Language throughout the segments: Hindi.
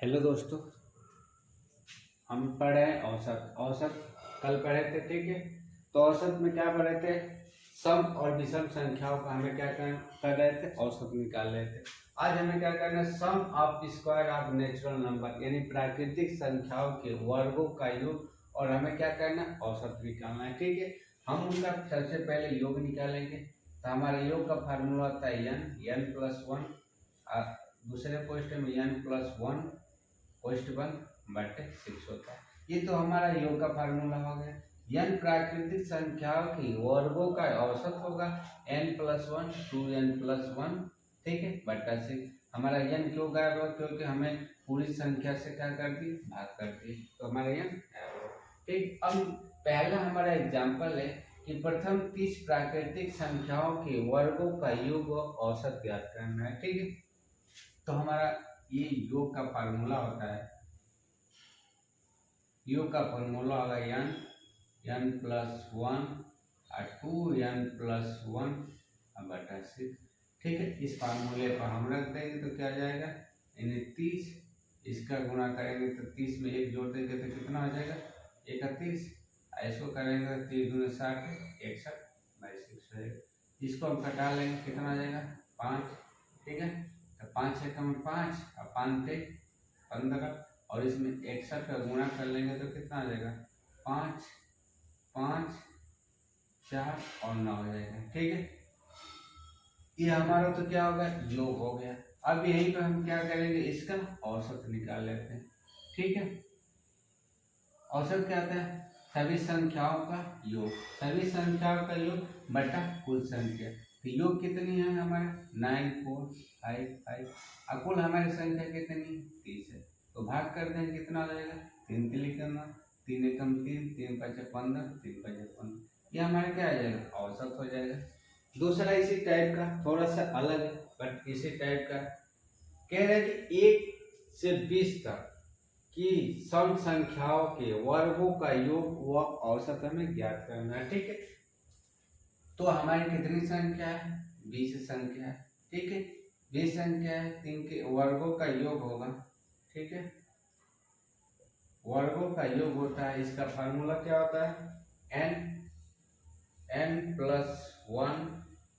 हेलो दोस्तों, हम पढ़े औसत। औसत कल पढ़े थे, ठीक है। तो औसत में क्या पढ़े थे? सम और विषम संख्याओं का हमें क्या कर रहे थे? औसत निकाल रहे थे। आज हमें क्या करना है? Sum of square of natural number, यानी प्राकृतिक संख्याओं के वर्गों का योग, और हमें क्या करना है? औसत निकालना है, ठीक है। हम उनका सबसे पहले योग निकालेंगे। तो हमारा योग का फार्मूला होता है n प्लस वन, दूसरे क्वेश्चन में n+1 /6 होता है। ये तो हमारा योग का फार्मूला हो गया। n प्राकृतिक संख्याओं की वर्गों का औसत होगा n+1 2n+1, ठीक है, /6। हमारा n क्यों गायब हुआ? क्योंकि हमें पूरी संख्या से क्या कर दी? भाग कर दी, तो हमारा n गायब हुआ, ठीक। अब पहला हमारा एग्जाम्पल है कि प्रथम 30 प्राकृतिक संख्याओं के वर्गों का योग व औसत ज्ञात करना है, ठीक है। तो हमारा ये योग का फार्मूला होता है, योग का फार्मूला होगा n+1 2n+1 /6, ठीक है। इस फार्मूले पर हम रख देंगे तो क्या जाएगा? यानी 30, इसका गुणा करेंगे तो 30 में 1 जोड़ देंगे तो कितना हो जाएगा? 31। इसको करेंगे तो 30 दूनी 60, 61/6 हो जाएगा। इसको हम घटा लेंगे, कितना हो जाएगा? 5, ठीक है। तो 5 से कम 5 और 5 थे 15, और इसमें 61 का गुणा कर लेंगे तो कितना आ जाएगा? 5 5 4 और 9 हो जाएगा, ठीक है। ये हमारा तो क्या होगा? योग हो गया। अब यहीं पे हम क्या करेंगे? इसका औसत निकाल लेते हैं, ठीक है। औसत क्या आता है? सभी संख्याओं का योग, सभी संख्याओं का योग बटा कुल संख्या। तो योग कितनी है हमारा? 9 4 5 5, और कुल हमारी संख्या कितनी? 30 है। तो भाग कर देंगे, कितना हो जाएगा? 3 के लिए करना, 3 एकम 3, 3 5 15, 3 5 15, ये हमारा क्या आ जाएगा? औसत हो जाएगा। दूसरा इसी टाइप का, थोड़ा सा अलग है बट इसी टाइप का, कह रहे हैं कि 1 से 20 तक की सम संख्याओं के वर्गों का योग व औसत हमें ज्ञात करना है, ठीक है। तो हमारी कितनी संख्या है? 20 संख्या है, ठीक है। 20 संख्या है, 3 के वर्गों का योग होगा, ठीक है। वर्गों का योग होता है, इसका फार्मूला क्या होता है? n+1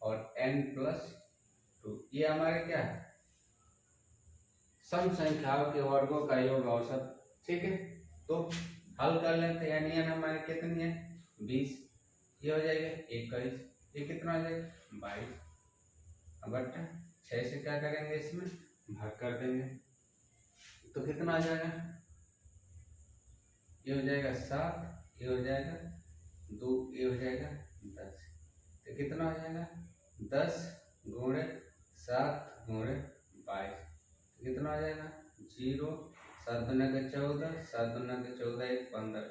और n+2, ये हमारे क्या है? सम संख्याओं के वर्गों का योग औसत, ठीक है। तो हल कर लेते हैं, यानी हमारे कितनी है? 20, ये हो जाएगा 21, ये कितना हो जाएगा? 22 बट्टा 6 से क्या करेंगे? इसमें भाग कर देंगे तो कितना आ जाएगा? ये हो जाएगा 7, ये हो जाएगा 2, ये हो जाएगा 10, तो कितना हो जाएगा? 10 गुणे 7 गुणे 22, कितना आ जाएगा? 0, 7 दूना का 14, 7 दूना का 14 1 15,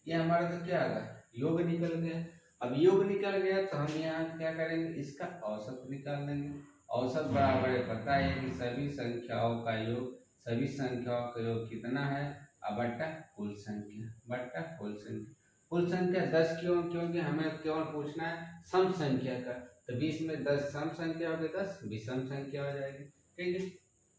ये हमारा तो क्या आएगा? योग निकल गया। अब योग निकल गया तो हम यहाँ क्या करेंगे? इसका औसत निकाल लेंगे। औसत बराबर है, पता है कि सभी संख्याओं का योग, सभी संख्याओं का योग कितना है? बट्टा कुल संख्या, बट्टा कुल संख्या। कुल संख्या 10 क्यों? क्योंकि हमें केवल पूछना है सम संख्या का। तो 20 में 10 सम संख्या हो गई, 10 विषम संख्या हो जाएगी, ठीक है।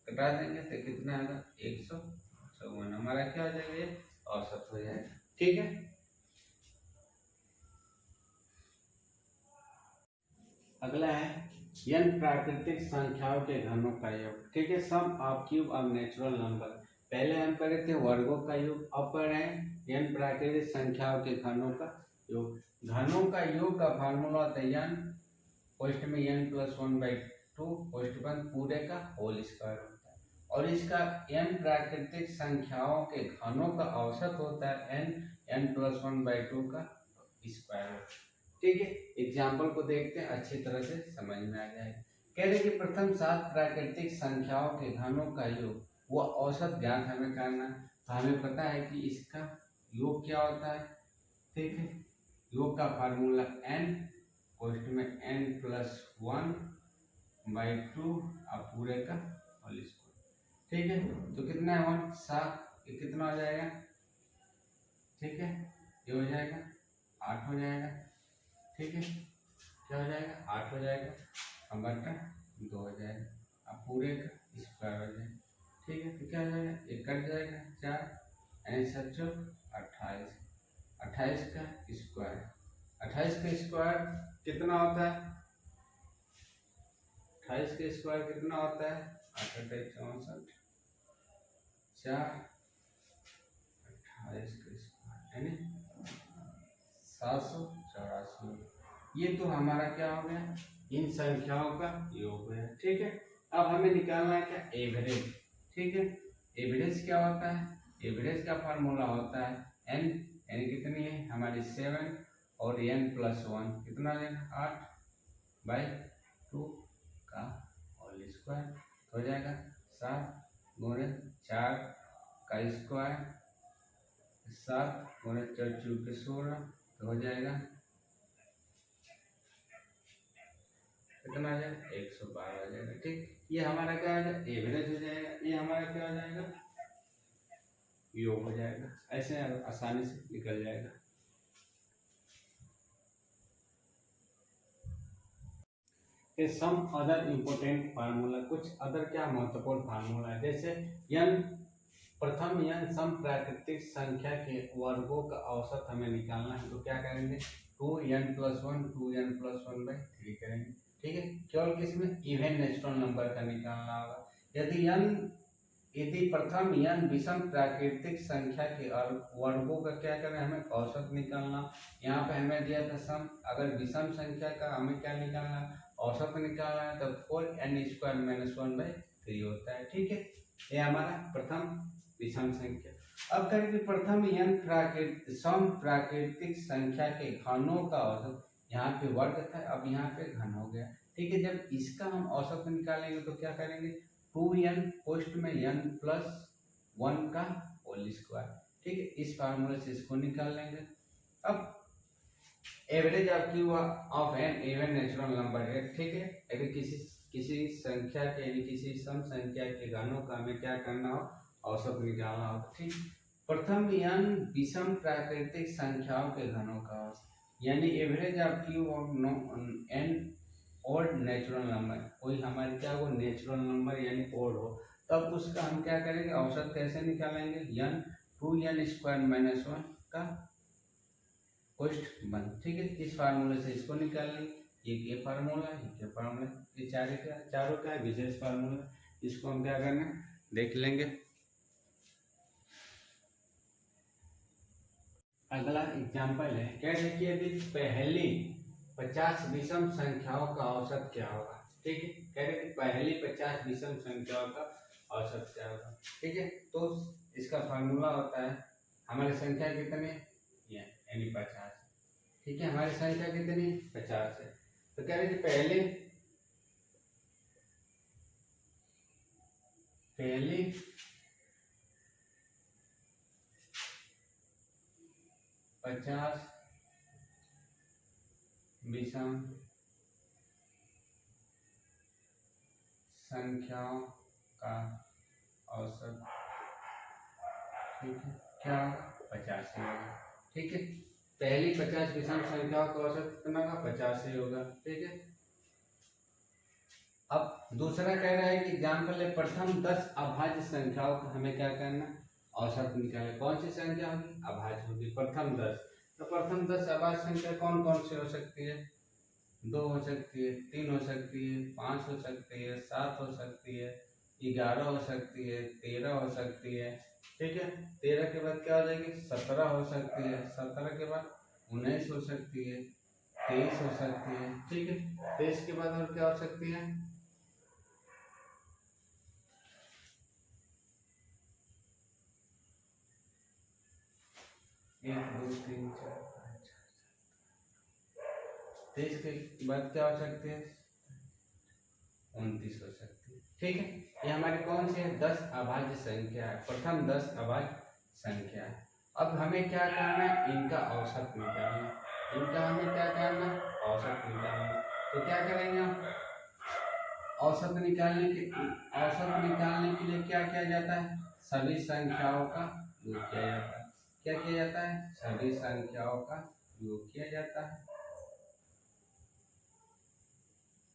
कटा देंगे तो कितना आएगा? 154, हमारा क्या हो जाएगा? ये औसत हो जाएगा, ठीक है। अगला है n प्राकृतिक संख्याओं के घनों का योग, ठीक है। Sum of cube of natural number, पहले हम पढ़े थे वर्गों का योग, अब पढ़ रहे हैं n प्राकृतिक संख्याओं के घनों का योग। घनों का योग का फार्मूला होता है n पोस्ट में n+1/2 पोस्ट 1 पूरे का होल स्क्वायर होता है, और इसका n प्राकृतिक संख्याओं के घनों का औसत होता है n+1/2 का स्क्वायर होता है, ठीक है। एग्जाम्पल को देखते हैं, अच्छी तरह से समझ में आ जाएगा। कह रहे कि प्रथम 7 प्राकृतिक संख्याओं के घनों का योग वो औसत ज्ञात हमें करना। तो हमें पता है कि इसका योग क्या होता है, ठीक है। योग का फार्मूला n पोस्ट में n+1/2 अब पूरे का होल स्क्वायर, ठीक है। तो कितना है? 1 7, ये कितना हो जाएगा? ठीक है, ये हो जाएगा 8 हो जाएगा, ठीक है। क्या हो जाएगा? 8 हो जाएगा, अब बट्टा 2 हो जाएगा, अब पूरे का स्क्वायर हो जाएगा, ठीक है, तो क्या हो जाएगा, एक कट जाएगा 4 यानी 7 चौक 28, 28 का स्क्वायर, 28 का स्क्वायर कितना होता है, 28 का स्क्वायर कितना होता है, 8 8 64 4 28 का स्क्वायर यानी 784। ये तो हमारा क्या हो गया, इन संख्याओं का योग है। ठीक है, अब हमें निकालना है क्या, एवरेज। ठीक है, एवरेज क्या होता है, एवरेज का फार्मूला होता है n, यानी कितनी है हमारी 7 और n+1 कितना है 8/2 का होल स्क्वायर हो जाएगा, 7 गुणे 4 का स्क्वायर, 7 गुणे 4 चौके 16 तो हो जाएगा कितना आ जाएगा 112 आ जाएगा। ठीक, ये हमारा क्या हो जाएगा, एवरेज हो जाएगा, ये हमारा क्या हो जाएगा, योग हो जाएगा। ऐसे आसानी से निकल जाएगा। सम अदर इम्पोर्टेंट फार्मूला, कुछ अदर क्या महत्वपूर्ण फार्मूला है, जैसे यन प्रथम यन सम प्राकृतिक संख्या के वर्गों का औसत हमें निकालना है, तो क्या करेंगे 2n+1 2n+1/3 करेंगे। ठीक है, केवल किसमें, इवन नेचुरल नंबर का निकालना होगा। यदि प्रथम यन विषम प्राकृतिक संख्या के वर्गों का क्या करना है, हमें औसत निकालना। यहाँ पे हमें दिया था सम, अगर विषम संख्या का हमें क्या निकालना है, औसत निकालना है, तो 4n² - 1/3 होता है। ठीक है, ये हमारा प्रथम विषम संख्या। अब करेंगे प्रथम यन सम प्राकृतिक संख्या के घनों का औसत, यहाँ पे वर्ग था अब यहाँ पे घन हो गया। ठीक है, जब इसका हम औसत निकालेंगे तो क्या करेंगे, 2n पोस्ट में n+1 का होल स्क्वायर। ठीक है, इस फार्मूले से इसको निकाल लेंगे। अब एवरेज आपकी हुआ of an even natural number है। ठीक है, अगर किसी संख्या के यानी किसी सम संख्या के घनों का हमें क्या करना हो, औसत निकालना हो। ठीक, प्रथम यन विषम प्राकृतिक संख्याओं के घनों का औसत, यानी एवरेज आपकी एन ओड नेचुरल नंबर, कोई हमारे क्या हो नेचुरल नंबर यानी ओड हो, तब उसका हम क्या करेंगे, औसत कैसे निकालेंगे, n 2n² - 1 का कोष्ठ बन। ठीक है, इस फार्मूले से इसको निकाल लेंगे। ये फार्मूला है, ये फार्मूला, ये चारों का विशेष फार्मूला, इसको हम क्या करना देख लेंगे। अगला एग्जाम्पल है, कह रहे कि यदि पहली 50 विषम संख्याओं का औसत क्या होगा। ठीक है, कह रहे कि पहली 50 विषम संख्याओं का औसत क्या होगा। ठीक है, तो इसका फार्मूला होता है, हमारी संख्या कितनी यानी 50। ठीक है, हमारी संख्या कितनी 50 है, तो कह रहे कि पहली 50 विषम संख्याओं का औसत, ठीक है, क्या होगा 50 होगा। ठीक है, पहली 50 विषम संख्याओं का औसत कितना का 50 होगा। ठीक है, अब दूसरा कह रहा है कि एग्जाम्पल है, प्रथम 10 अभाज्य संख्याओं का हमें क्या करना, औसत निकाले। कौन सी संख्या होगी, अभाज्य होगी, प्रथम 10। तो प्रथम 10 अभाज्य संख्या कौन कौन सी हो सकती है, 2 हो सकती है, 3 हो सकती है, 5 हो सकती है, 7 हो सकती है, 11 हो सकती है, 13 हो सकती है। ठीक है, 13 के बाद क्या हो जाएगी, 17 हो सकती है, 17 के बाद 19 हो सकती है, 23 हो सकती है। ठीक है, 23 के बाद और क्या हो सकती है, 1 2 3 4 5 23 के बाद क्या हो सकती है, 29 हो सकती है। ठीक है, ये हमारी कौन सी है, 10 अभाज्य संख्या है, प्रथम 10 अभाज्य संख्या है। अब हमें क्या करना है, इनका औसत निकालना, इनका हमें क्या करना, औसत निकालना। तो क्या करेंगे हम, औसत निकालने के लिए क्या किया जाता है, सभी संख्याओं का योग किया जाता है। क्या किया जाता है, सभी संख्याओं का योग किया जाता है।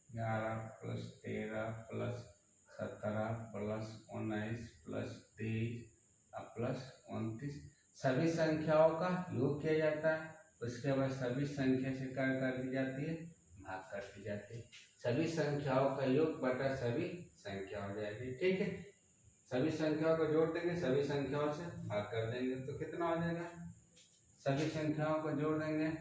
11 + 13 + 17 प्लस 19 प्लस 23 प्लस 29, सभी संख्याओं का योग किया जाता है। उसके बाद सभी संख्या से क्या कर दी जाती है, भाग कर दी जाती है। सभी संख्याओं का योग बटा सभी संख्या हो जाएगी। ठीक है, सभी संख्याओं को जोड़ देंगे, सभी संख्याओं से भाग कर देंगे तो कितना हो जाएगा, सभी संख्याओं को जोड़ देंगे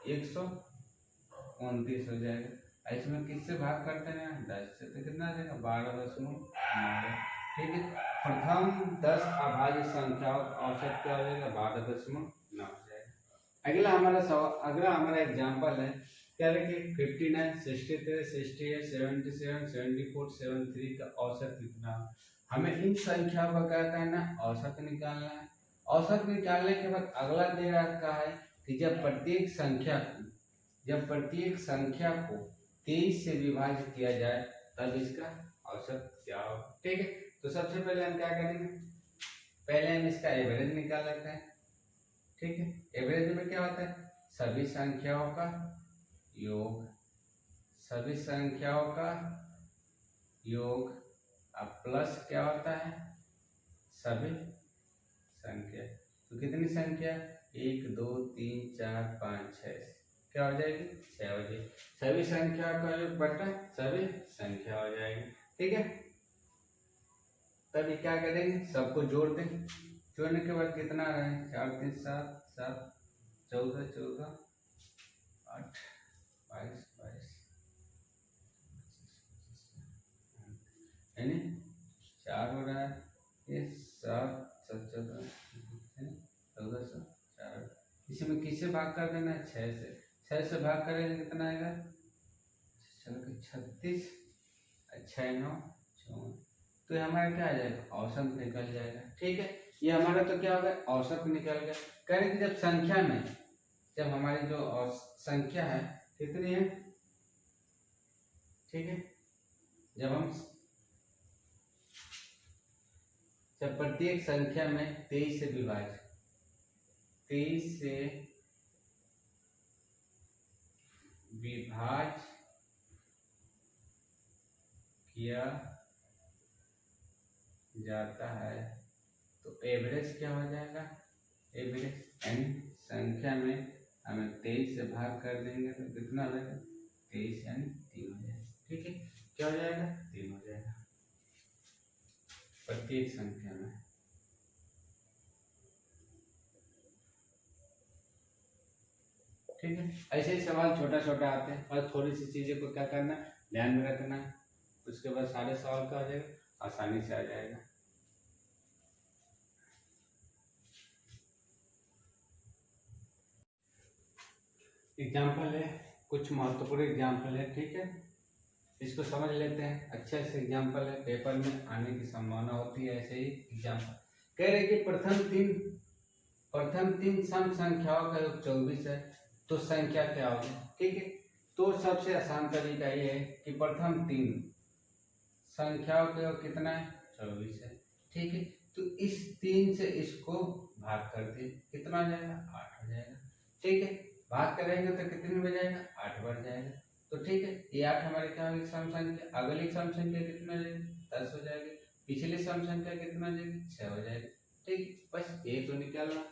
129 हो जाएगा। इसमें किससे भाग करते हैं, 10 से, तो कितना आ जाएगा 12.9। ठीक है, प्रथम 10 अभाज्य संख्याओं का औसत क्या हो जाएगा, 12.9 हो जाएगा। अगला हमारा एग्जाम्पल है, क्या देखिए 59, 63, 68, 77, 74, 73 का औसत कितना। हमें इन संख्याओं का क्या करना है, औसत निकालना है। औसत निकालने के बाद अगला दे रखा है कि जब प्रत्येक संख्या को 23 से विभाजित किया जाए तब इसका औसत क्या हो। ठीक है, तो सबसे पहले हम क्या करेंगे, पहले हम इसका एवरेज निकाल लेते हैं। ठीक है, एवरेज में क्या होता है, सभी संख्याओं का योग, सभी संख्याओं का योग अब प्लस क्या होता है, सभी संख्या। तो कितनी संख्या, 1 2 3 4 5 6, क्या हो जाएगी, 6 हो जाएगी। सभी संख्या का योग बटा सभी संख्या हो जाएगी। ठीक है, तभी क्या करेंगे, सबको जोड़ दें। जोड़ने के बाद कितना रहे, 4 3 7 7 14 14 8 22 22 यानी 4 हो रहा है, ये 7 7 14 14 4। इसमें किससे भाग कर देना है, 6 से। 6 से भाग करेंगे कितना आएगा, चलो 36 6 9 14, तो ये हमारा क्या आ जाएगा, औसत निकल जाएगा। ठीक है, ये हमारा तो क्या होगा, औसत निकल गया। कह रहे कि जब संख्या में, जब हमारी जो संख्या है कितनी है, ठीक है, जब प्रत्येक संख्या में 23 से विभाजित, 23 से विभाज्य किया जाता है तो एवरेज क्या हो जाएगा, एवरेज यानी संख्या में हमें 23 से भाग कर देंगे तो कितना हो जाएगा, 23 यानी 3 हो जाएगा। ठीक है, क्या हो जाएगा, 3 हो जाएगा प्रत्येक संख्या में। ठीक है, ऐसे ही सवाल छोटा छोटा आते हैं और थोड़ी सी चीजें को क्या करना, ध्यान में रखना है, उसके बाद सारे सवाल का आ जाएगा, आसानी से आ जाएगा। एग्जाम्पल है, कुछ महत्वपूर्ण एग्जाम्पल है। ठीक है, इसको समझ लेते हैं, अच्छे से एग्जाम्पल है, पेपर में आने की संभावना होती है। ऐसे ही एग्जाम्पल कह रहे कि प्रथम तीन सम संख्याओं का योग 24 है तो संख्या क्या होगी। ठीक है, तो सबसे आसान तरीका ये है कि प्रथम 3 संख्याओं का योग कितना है, 24 है। ठीक है, तो इस 3 से इसको भाग करते कितना हो जाएगा, 8 हो जाएगा। ठीक है, भाग करेंगे तो कितने हो जाएगा, 8 बढ़ जाएगा। तो ठीक है, ये 8 हमारे क्या होगी, सम संख्या। अगली सम संख्या कितना हो जाएगी, 10 हो जाएगी। पिछली सम संख्या कितना हो जाएगी, 6 हो जाएगी। ठीक, बस ये तो निकालना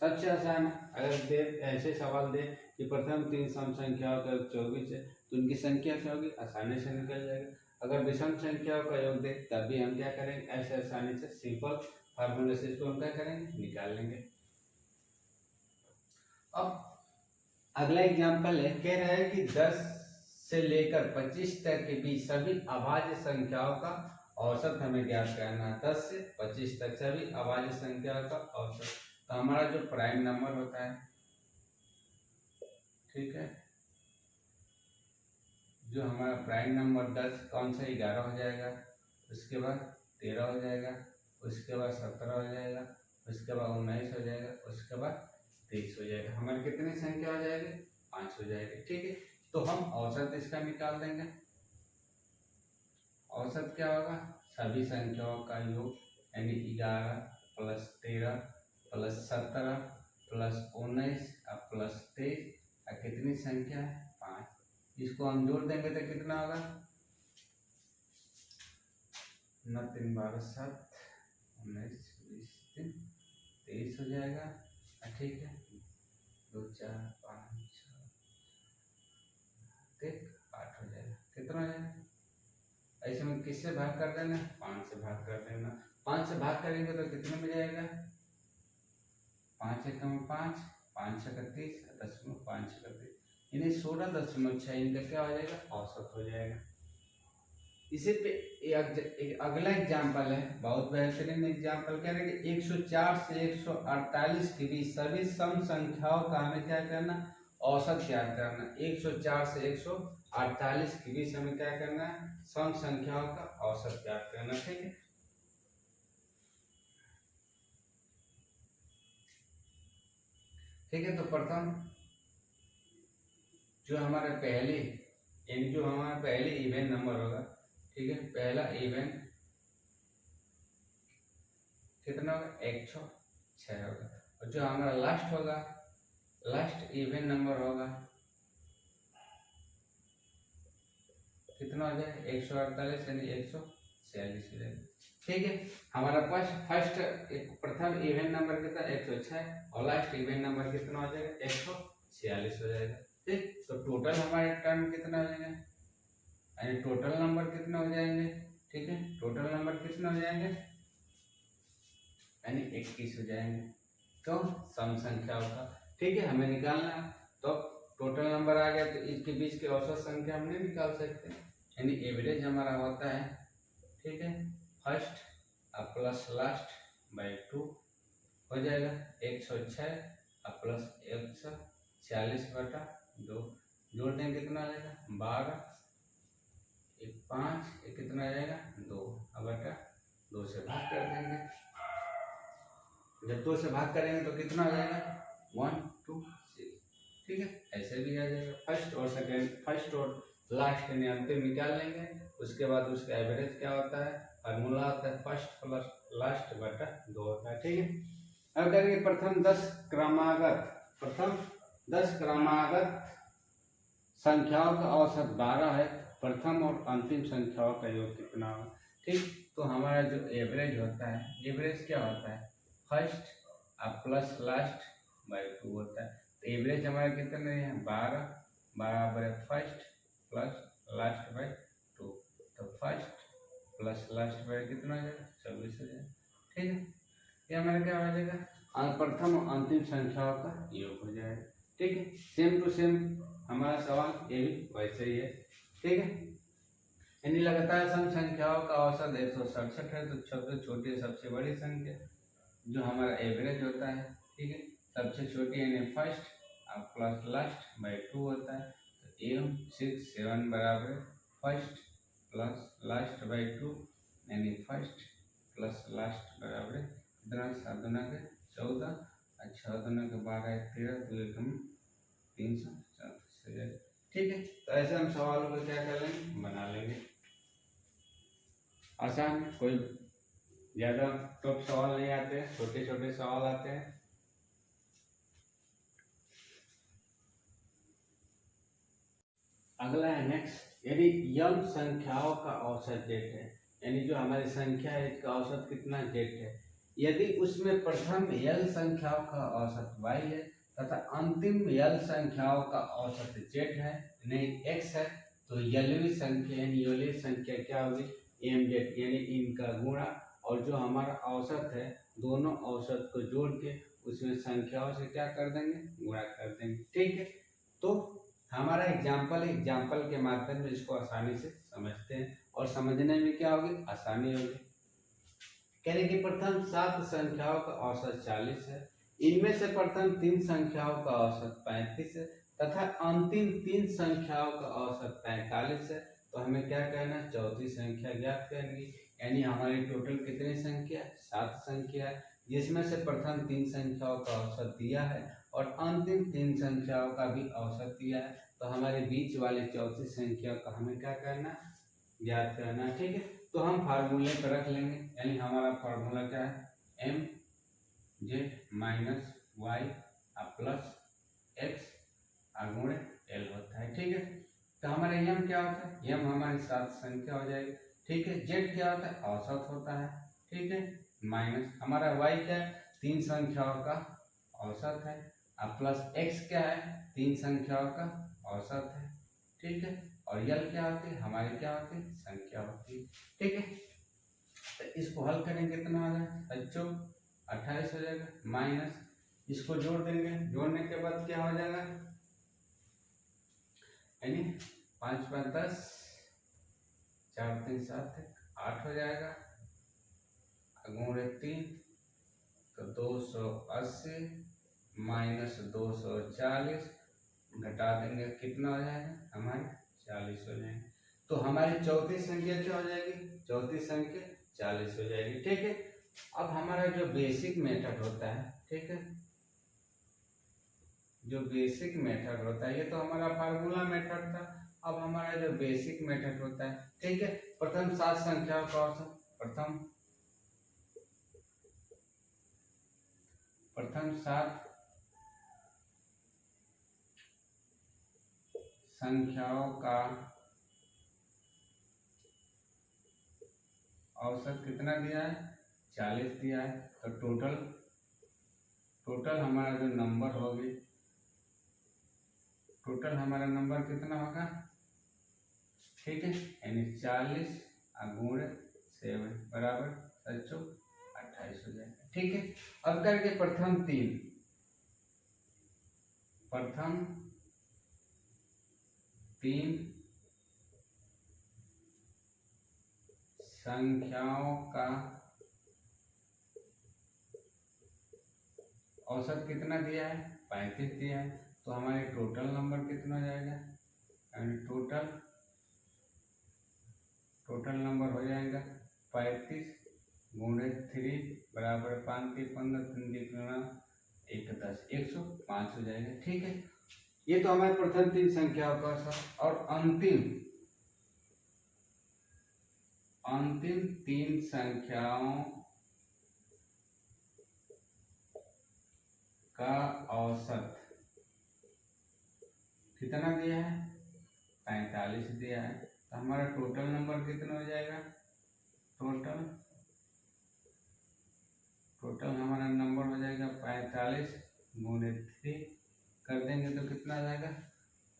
सबसे आसान है। अगर दे ऐसे सवाल दे कि प्रथम 3 सम संख्याओं का योग 24 है तो उनकी संख्या क्या होगी, आसानी से निकल जाएगा। अगर विषम संख्याओं का योग दे तब भी हम क्या करेंगे, ऐसे आसानी से सिंपल फार्मूले से इसको हम क्या करेंगे, निकाल लेंगे। अब अगला एग्जाम्पल है, कह रहा है कि 10 से लेकर 25 तक के बीच सभी अभाज्य संख्याओं का औसत हमें ज्ञात करना है। 10 से 25 तक सभी अभाज्य संख्याओं का औसत, तो हमारा जो प्राइम नंबर होता है, ठीक है, जो हमारा प्राइम नंबर 10 कौन सा, 11 हो जाएगा, उसके बाद 13 हो जाएगा, उसके बाद 17 हो जाएगा, उसके बाद 19 हो जाएगा, उसके बाद 23 हो जाएगा। हमारी कितनी संख्या हो जाएगी, 5 हो जाएगी। ठीक है, तो हम औसत इसका निकाल देंगे। औसत क्या होगा, सभी संख्याओं का योग यानी 11 प्लस 13 प्लस 17 प्लस 19 और प्लस 23 और कितनी संख्या है 5। इसको हम जोड़ देंगे तो कितना होगा 9 3 12 7 19 20 23 हो जाएगा। ठीक है 2 4 5 6 8 हो जाएगा। कितना हो जाएगा ऐसे में किससे भाग कर देना 5 से भाग कर देना। 5 से भाग करेंगे तो कितने में जाएगा 5 एकम 5 5 छः 30 10.5 यानी 16.6 इनका क्या हो जाएगा औसत हो जाएगा। इसी पे एक अगला एग्जाम्पल है बहुत बेहतरीन एग्जाम्पल कह रहे हैं कि 104 से 148 के बीच सभी सम संख्याओं का हमें क्या करना औसत ज्ञात करना। 104 से 148 के बीच हमें क्या करना है सम संख्याओं का औसत ज्ञात करना। ठीक है ठीक है तो प्रथम जो हमारे पहले इवन नंबर होगा। ठीक है पहला इवन कितना होगा 106 होगा और जो हमारा लास्ट होगा लास्ट इवन नंबर होगा कितना हो जाएगा 148 यानी 146 हो जाएगा। ठीक है हमारा प्रथम इवन नंबर कितना 106 और लास्ट इवन नंबर कितना हो जाएगा 146 हो जाएगा। ठीक तो टोटल हमारे टर्म कितना हो जाएगा यानी टोटल नंबर कितना हो जाएंगे। ठीक है टोटल नंबर कितना हो जाएंगे यानी 21 हो जाएंगे। तो सम संख्याओं का ठीक है हमें निकालना है तो टोटल नंबर आ गया तो इसके बीच के औसत संख्या हम नहीं निकाल सकते यानी एवरेज हमारा होता है। ठीक है फर्स्ट प्लस लास्ट बाई 2 हो जाएगा 106 प्लस 146/2 जोड़ देंगे कितना आ जाएगा 12 1 5 कितना आ जाएगा 2 बटा 2 से भाग कर देंगे। जब 2 से भाग करेंगे तो कितना आ जाएगा 1 2 6। ठीक है ऐसे भी आ जाएगा। फर्स्ट और लास्ट यानी अंतिम निकाल लेंगे उसके बाद उसका एवरेज क्या होता है फार्मूला होता है फर्स्ट प्लस लास्ट बटा 2 होता है। ठीक है अब करेंगे प्रथम 10 क्रमागत संख्याओं का औसत 12 है प्रथम और अंतिम संख्याओं का योग कितना होगा। ठीक तो हमारा जो एवरेज होता है एवरेज क्या होता है फर्स्ट प्लस लास्ट बाई 2 होता है। तो एवरेज हमारा कितना है 12 बराबर है फर्स्ट प्लस लास्ट बाई 2 तो फर्स्ट प्लस लास्ट बाई कितना हो जाएगा 24 हो जाएगा। ठीक है ये हमारा क्या हो जाएगा प्रथम और अंतिम संख्याओं का योग हो जाएगा। ठीक है सेम टू सेम हमारा सवाल ये भी वैसे ही है। ठीक है यानी लगातार सम संख्याओं का औसत 167 है तो सबसे छोटी सबसे बड़ी संख्या जो हमारा एवरेज होता है। ठीक है सबसे छोटी यानी फर्स्ट प्लस लास्ट बाई 2 होता है तो 6 7 बराबर फर्स्ट प्लस लास्ट बाई 2 यानी फर्स्ट प्लस लास्ट बराबर कितना 7 दूना के 14 और 6 दूना के 12 13 तो एकम 334। ठीक है तो ऐसे हम सवालों को क्या कर लेंगे बना लेंगे आसान। कोई ज़्यादा टफ सवाल नहीं आते छोटे छोटे सवाल आते हैं। अगला है नेक्स्ट यदि यम संख्याओं का औसत जेट है यानी जो हमारी संख्या है इसका औसत कितना जेट है यदि उसमें प्रथम यल संख्याओं का औसत y है तथा अंतिम यल संख्याओं का औसत z है नहीं x है तो यलवी संख्या यानी योली संख्या क्या होगी mz यानी इनका गुणा और जो हमारा औसत है दोनों औसत को जोड़ के उसमें संख्याओं से क्या कर देंगे गुणा कर देंगे। ठीक है तो हमारा एग्जाम्पल के माध्यम से इसको आसानी से समझते हैं और समझने में क्या होगी आसानी होगी। कहने की प्रथम 7 संख्याओं का औसत 40 है इनमें से प्रथम 3 संख्याओं का औसत 35 है तथा अंतिम 3 संख्याओं का औसत 45 है। तो हमें क्या कहना चौथी संख्या ज्ञात करनी यानी हमारी टोटल कितनी संख्या 7 संख्या जिसमें से प्रथम 3 संख्याओं का औसत दिया है और अंतिम 3 संख्याओं का भी औसत दिया है। तो हमारे बीच वाली चौथी संख्या का हमें क्या करना ज्ञात करना। ठीक है तो हम फार्मूले पर रख लेंगे यानी हमारा फार्मूला क्या है m z minus y plus x गुणे एल होता है। ठीक है, तो हमारा यम क्या होता है, यम हमारी सात संख्या हो जाएगी। ठीक है, जेड क्या होता है, औसत होता है। ठीक है, माइनस हमारा वाई क्या है, तीन संख्याओं का औसत है। अब प्लस एक्स क्या है, तीन संख्याओं का औसत है। ठीक है, और यल क्या होती है, हमारी क्या होती है, संख्या होती है। ठीक है, तो इसको हल करेंगे कितना आ जाएगा बच्चों, 28 हो जाएगा। माइनस इसको जोड़ देंगे, जोड़ने के बाद क्या हो जाएगा, यानी 5 × 10, 4 × 3 = 7, 8 हो जाएगा। गुणे 3 तो 280 माइनस 240 घटा देंगे, कितना हो जाएगा हमारे 40 हो जाएंगे। तो हमारी चौथी संख्या क्या हो जाएगी, चौथी संख्या 40 हो जाएगी। ठीक है, अब हमारा जो बेसिक मेथड होता है, ठीक है, जो बेसिक मेथड होता है, ये तो हमारा फार्मूला मेथड था। अब हमारा जो बेसिक मेथड होता है, ठीक है, प्रथम 7 संख्याओं का औसत, प्रथम 7 संख्याओं का औसत कितना दिया है, 40 दिया है। तो टोटल हमारा जो नंबर होगी, टोटल हमारा नंबर कितना होगा, ठीक है, यानी 40 गुणे 7 बराबर बच्चों 28 हो जाएगा। ठीक है, अब करके प्रथम तीन संख्याओं का औसत कितना दिया है, 35 दिया है। तो हमारे टोटल नंबर कितना हो जाएगा, यानी टोटल नंबर हो जाएगा 35 गुणे 3 बराबर 5 के 15 3 1 10 105 हो जाएगा। ठीक है, ये तो हमारे प्रथम तीन संख्याओं का औसत। और अंतिम तीन संख्याओं का औसत कितना दिया है, 45 दिया है। तो हमारा टोटल नंबर कितना हो जाएगा, टोटल हमारा नंबर हो जाएगा 45 गुणे 3 कर देंगे तो कितना आ जाएगा,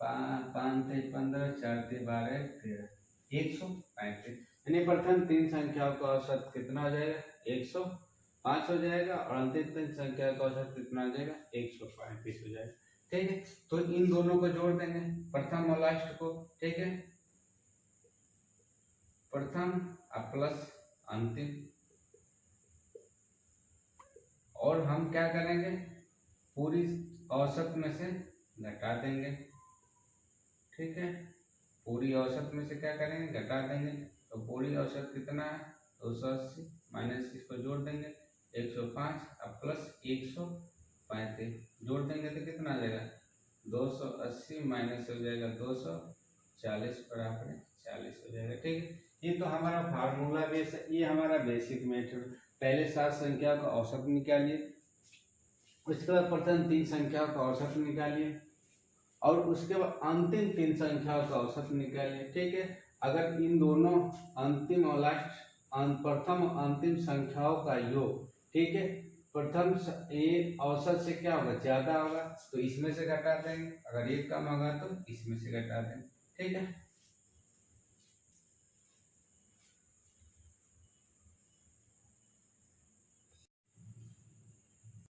5 × 3 = 15, 4 × 3 = 12, 13 135। यानी प्रथम तीन संख्याओं का औसत कितना हो जाएगा, 105 हो जाएगा। और अंतिम तीन संख्या का औसत कितना हो जाएगा, 135 हो जाएगा। ठीक है, तो इन दोनों को जोड़ देंगे, प्रथम और लास्ट को। ठीक है, प्रथम प्लस अंतिम, और हम क्या करेंगे, पूरी औसत में से घटा देंगे। ठीक है, पूरी औसत में से क्या करेंगे, घटा देंगे। तो पूरी औसत कितना है, 280 माइनस इसको जोड़ देंगे 105 प्लस 135 जोड़ देंगे तो कितना आ जाएगा, 280 माइनस हो जाएगा 240 बराबर 40 हो जाएगा। ठीक है, ये तो हमारा फार्मूला बेस है, ये हमारा बेसिक मेथड। पहले 7 संख्या का औसत निकालिए, उसके बाद प्रथम तीन संख्याओं का औसत निकालिए, और उसके बाद अंतिम तीन संख्याओं का औसत निकालिए। ठीक है, अगर इन दोनों अंतिम और लास्ट प्रथम अंतिम संख्याओं का योग, ठीक है, प्रथम ये औसत से क्या होगा, ज्यादा होगा तो इसमें से घटा देंगे, अगर ये कम होगा तो इसमें से घटा देंगे। ठीक है।